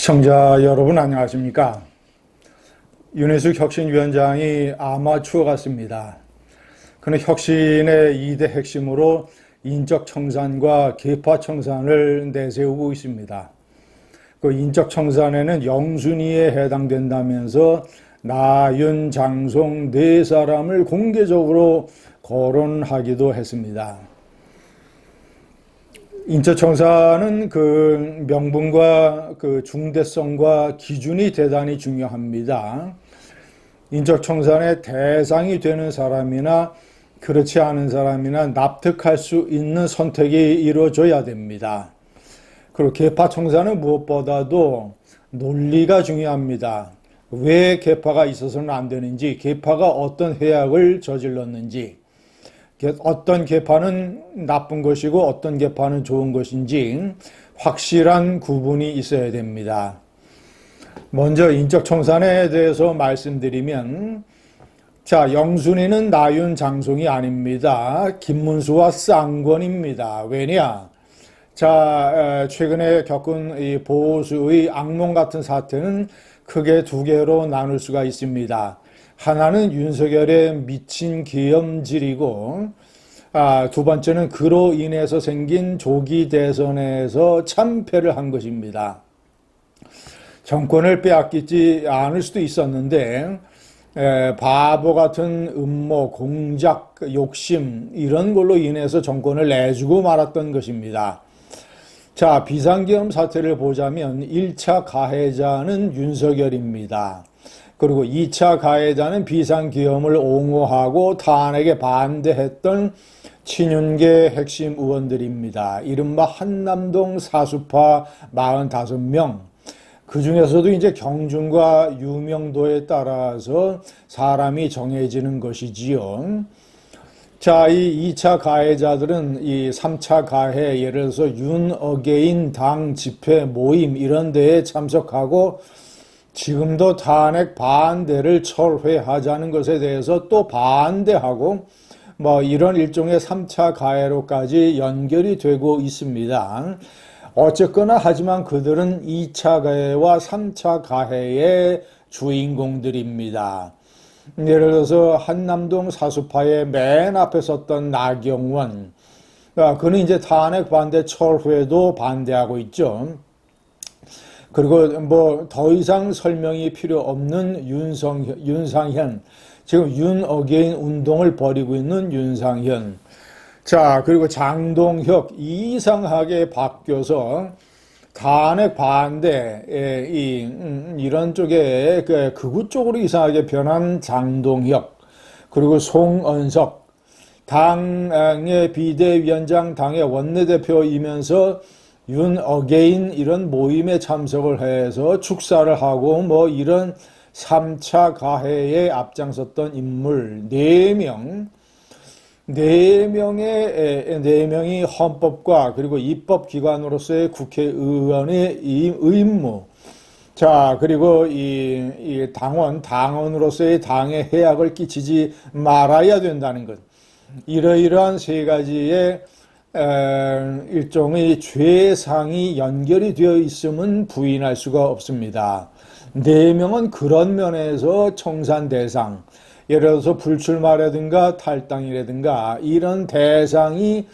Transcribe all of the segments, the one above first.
시청자 여러분 안녕하십니까? 윤혜숙 혁신위원장이 아마추어 같습니다. 그는 혁신의 2대 핵심으로 인적 청산과 계파 청산을 내세우고 있습니다. 그 인적 청산에는 영순위에 해당된다면서 나윤, 장송 네 사람을 공개적으로 거론하기도 했습니다. 인적청산은 그 명분과 그 중대성과 기준이 대단히 중요합니다. 인적청산의 대상이 되는 사람이나 그렇지 않은 사람이나 납득할 수 있는 선택이 이루어져야 됩니다. 그리고 계파청산은 무엇보다도 논리가 중요합니다. 왜 계파가 있어서는 안 되는지, 계파가 어떤 해악을 저질렀는지, 어떤 계파는 나쁜 것이고 어떤 계파는 좋은 것인지 확실한 구분이 있어야 됩니다. 먼저 인적청산에 대해서 말씀드리면, 자, 영순위는 나윤, 장송이 아닙니다. 김문수와 쌍권입니다. 왜냐? 자, 최근에 겪은 이 보수의 악몽 같은 사태는 크게 두 개로 나눌 수가 있습니다. 하나는 윤석열의 미친 기염질이고, 두 번째는 그로 인해서 생긴 조기 대선에서 참패를 한 것입니다. 정권을 빼앗기지 않을 수도 있었는데, 바보 같은 음모, 공작, 욕심 이런 걸로 인해서 정권을 내주고 말았던 것입니다. 자, 비상계엄 사태를 보자면 1차 가해자는 윤석열입니다. 그리고 2차 가해자는 비상계엄을 옹호하고 탄핵에 반대했던 친윤계 핵심 의원들입니다. 이른바 한남동 사수파 45명. 그 중에서도 이제 경중과 유명도에 따라서 사람이 정해지는 것이지요. 자, 이 2차 가해자들은 이 3차 가해, 예를 들어서 윤어게인 당 집회 모임 이런 데에 참석하고 지금도 탄핵 반대를 철회하자는 것에 대해서 또 반대하고 뭐 이런 일종의 3차 가해로까지 연결이 되고 있습니다. 어쨌거나 하지만 그들은 2차 가해와 3차 가해의 주인공들입니다. 예를 들어서 한남동 사수파의 맨 앞에 섰던 나경원, 그는 이제 탄핵 반대 철회도 반대하고 있죠. 그리고 뭐 더 이상 설명이 필요 없는 윤상현, 지금 윤어게인 운동을 벌이고 있는 윤상현. 자, 그리고 장동혁 이상하게 바뀌어서 탄핵 반대 이런 쪽에 극우 쪽으로 이상하게 변한 장동혁, 그리고 송언석 당의 비대위원장, 당의 원내대표이면서 윤어게인 이런 모임에 참석을 해서 축사를 하고 뭐 이런 3차 가해에 앞장섰던 인물 4명, 4명이 헌법과 그리고 입법기관으로서의 국회의원의 의무, 자, 그리고 이 당원으로서의 당에 해악을 끼치지 말아야 된다는 것. 이러이러한 세 가지의 일종의 죄상이 연결이 되어 있음은 부인할 수가 없습니다. 4명은 그런 면에서 청산 대상, 예를 들어서 불출마라든가 탈당이라든가 이런 대상이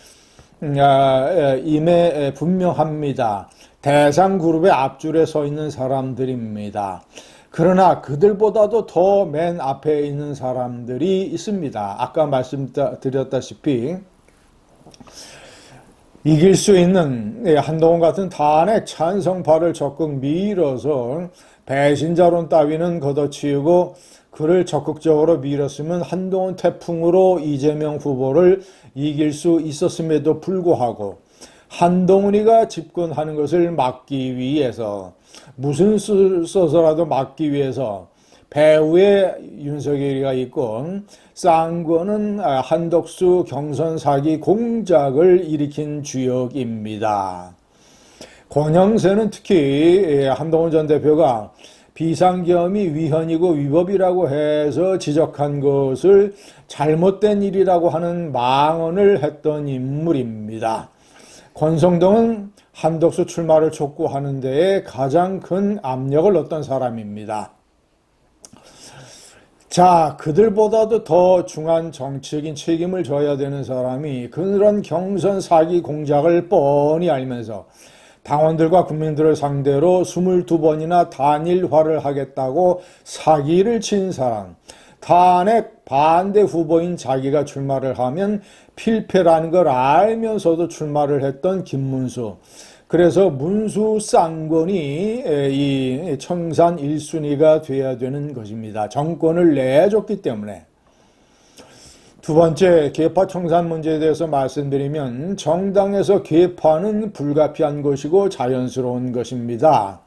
임에 분명합니다. 대상 그룹의 앞줄에 서 있는 사람들입니다. 그러나 그들보다도 더 맨 앞에 있는 사람들이 있습니다. 아까 말씀드렸다시피 이길 수 있는 한동훈 같은 탄핵 찬성파를 적극 밀어서 배신자론 따위는 걷어치우고 그를 적극적으로 밀었으면 한동훈 태풍으로 이재명 후보를 이길 수 있었음에도 불구하고 한동훈이가 집권하는 것을 막기 위해서, 무슨 수를 써서라도 막기 위해서 배후에 윤석열이가 있고 쌍권은 한덕수 경선 사기 공작을 일으킨 주역입니다. 권영세는 특히 한동훈 전 대표가 비상계엄이 위헌이고 위법이라고 해서 지적한 것을 잘못된 일이라고 하는 망언을 했던 인물입니다. 권성동은 한덕수 출마를 촉구하는 데에 가장 큰 압력을 넣었던 사람입니다. 자, 그들보다도 더 중한 정치적인 책임을 져야 되는 사람이 그런 경선 사기 공작을 뻔히 알면서 당원들과 국민들을 상대로 22번이나 단일화를 하겠다고 사기를 친 사람, 탄핵 반대 후보인 자기가 출마를 하면 필패라는 걸 알면서도 출마를 했던 김문수. 그래서 문수 쌍권이 이 청산 1순위가 돼야 되는 것입니다. 정권을 내줬기 때문에. 두 번째, 계파 청산 문제에 대해서 말씀드리면 정당에서 계파는 불가피한 것이고 자연스러운 것입니다.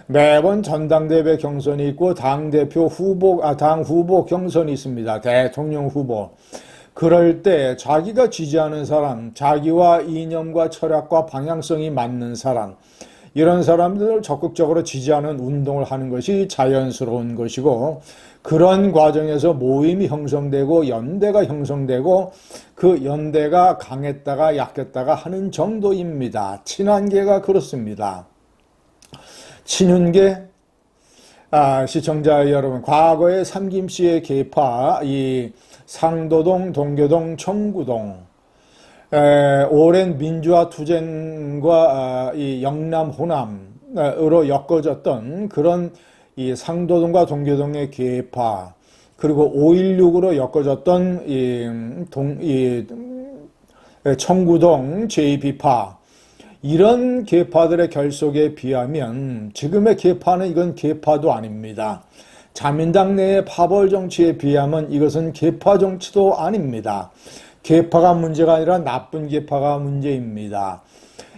매번 전당대회 경선이 있고 당 후보 경선이 있습니다. 대통령 후보. 그럴 때 자기가 지지하는 사람, 자기와 이념과 철학과 방향성이 맞는 사람, 이런 사람들을 적극적으로 지지하는 운동을 하는 것이 자연스러운 것이고, 그런 과정에서 모임이 형성되고 연대가 형성되고 그 연대가 강했다가 약했다가 하는 정도입니다. 친한계가 그렇습니다. 친윤계, 시청자 여러분, 과거에 삼김씨의 계파, 이 상도동, 동교동, 청구동, 오랜 민주화 투쟁과 이 영남, 호남으로 엮어졌던 그런 이 상도동과 동교동의 계파, 그리고 5.16으로 엮어졌던 청구동 JB파, 이런 계파들의 결속에 비하면 지금의 계파는 이건 계파도 아닙니다. 자민당 내의 파벌 정치에 비하면 이것은 계파 정치도 아닙니다. 계파가 문제가 아니라 나쁜 계파가 문제입니다.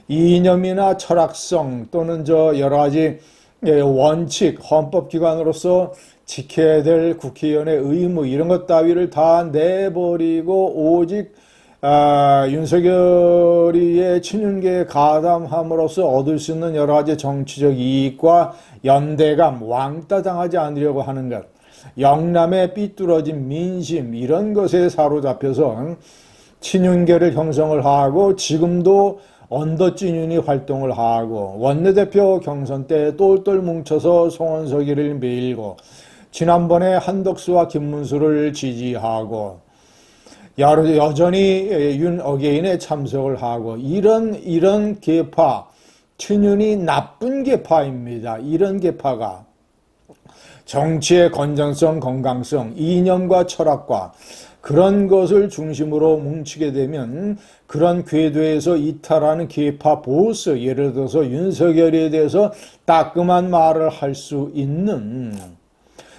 이념이나 철학성 또는 여러 가지 원칙, 헌법기관으로서 지켜야 될 국회의원의 의무, 이런 것 따위를 다 내버리고 오직 윤석열이의 친윤계에 가담함으로써 얻을 수 있는 여러 가지 정치적 이익과 연대감, 왕따 당하지 않으려고 하는 것, 영남의 삐뚤어진 민심, 이런 것에 사로잡혀서 친윤계를 형성을 하고 지금도 언더찐윤이 활동을 하고 원내대표 경선 때 똘똘 뭉쳐서 송원석이를 밀고 지난번에 한덕수와 김문수를 지지하고 여전히 윤 어게인에 참석을 하고 이런 계파, 친윤이 나쁜 계파입니다. 이런 계파가 정치의 건전성, 건강성, 이념과 철학과 그런 것을 중심으로 뭉치게 되면 그런 궤도에서 이탈하는 계파 보스, 예를 들어서 윤석열에 대해서 따끔한 말을 할 수 있는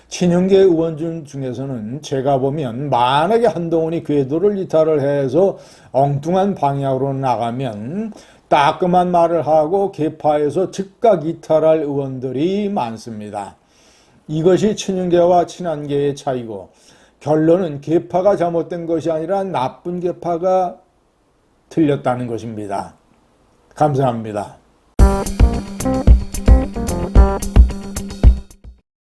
친윤계 의원 중에서는 제가 보면 만약에 한동훈이 궤도를 이탈을 해서 엉뚱한 방향으로 나가면 따끔한 말을 하고 계파에서 즉각 이탈할 의원들이 많습니다. 이것이 친윤계와 친한계의 차이고, 결론은 계파가 잘못된 것이 아니라 나쁜 계파가 틀렸다는 것입니다. 감사합니다.